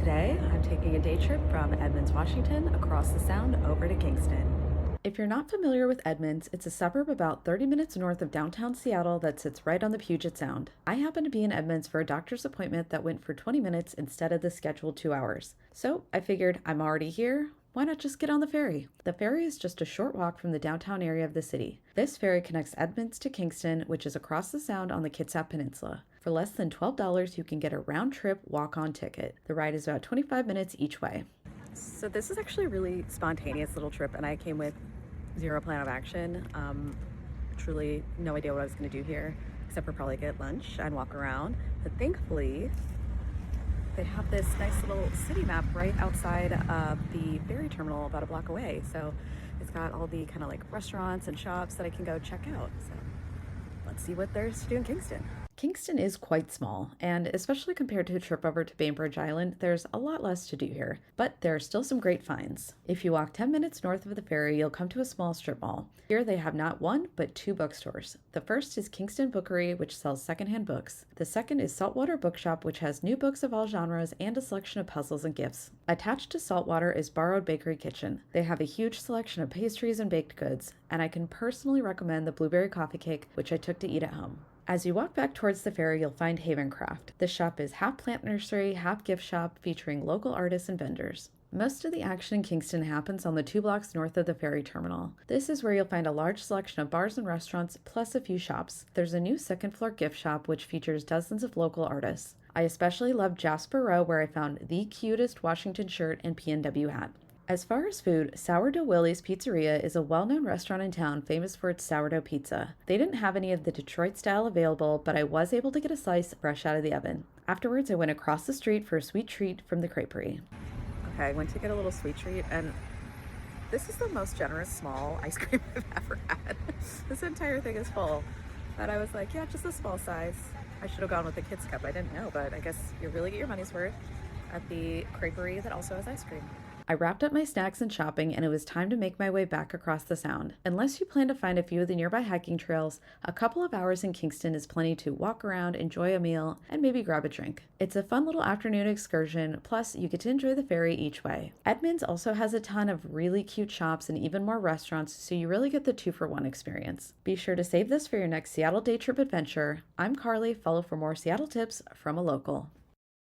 Today, I'm taking a day trip from Edmonds, Washington, across the Sound over to Kingston. If you're not familiar with Edmonds, it's a suburb about 30 minutes north of downtown Seattle that sits right on the Puget Sound. I happened to be in Edmonds for a doctor's appointment that went for 20 minutes instead of the scheduled 2 hours. So I figured I'm already here. Why not just get on the ferry? The ferry is just a short walk from the downtown area of the city. This ferry connects Edmonds to Kingston, which is across the Sound on the Kitsap Peninsula. For less than $12, you can get a round-trip walk-on ticket. The ride is about 25 minutes each way. So this is actually a really spontaneous little trip, and I came with zero plan of action. Truly no idea what I was going to do here, except for probably get lunch and walk around. But thankfully, they have this nice little city map right outside of the ferry terminal about a block away. So it's got all the kind of like restaurants and shops that I can go check out. So let's see what there's to do in Kingston. Kingston is quite small, and especially compared to a trip over to Bainbridge Island, there's a lot less to do here, but there are still some great finds. If you walk 10 minutes north of the ferry, you'll come to a small strip mall. Here they have not one, but two bookstores. The first is Kingston Bookery, which sells secondhand books. The second is Saltwater Bookshop, which has new books of all genres and a selection of puzzles and gifts. Attached to Saltwater is Borrowed Bakery Kitchen. They have a huge selection of pastries and baked goods, and I can personally recommend the blueberry coffee cake, which I took to eat at home. As you walk back towards the ferry, you'll find Havencraft. This shop is half plant nursery, half gift shop, featuring local artists and vendors. Most of the action in Kingston happens on the 2 blocks north of the ferry terminal. This is where you'll find a large selection of bars and restaurants, plus a few shops. There's a new second-floor gift shop which features dozens of local artists. I especially love Jasper Row, where I found the cutest Washington shirt and PNW hat. As far as food, Sourdough Willie's Pizzeria is a well-known restaurant in town famous for its sourdough pizza. They didn't have any of the Detroit style available, but I was able to get a slice fresh out of the oven. Afterwards, I went across the street for a sweet treat from the creperie. Okay, I went to get a little sweet treat, and this is the most generous small ice cream I've ever had. This entire thing is full, but I was like, yeah, just a small size. I should have gone with the kids cup. I didn't know, but I guess you really get your money's worth at the creperie that also has ice cream. I wrapped up my snacks and shopping, and it was time to make my way back across the Sound. Unless you plan to find a few of the nearby hiking trails, a couple of hours in Kingston is plenty to walk around, enjoy a meal, and maybe grab a drink. It's a fun little afternoon excursion, plus you get to enjoy the ferry each way. Edmonds also has a ton of really cute shops and even more restaurants, so you really get the 2-for-1 experience. Be sure to save this for your next Seattle day trip adventure. I'm Carly. Follow for more Seattle tips from a local.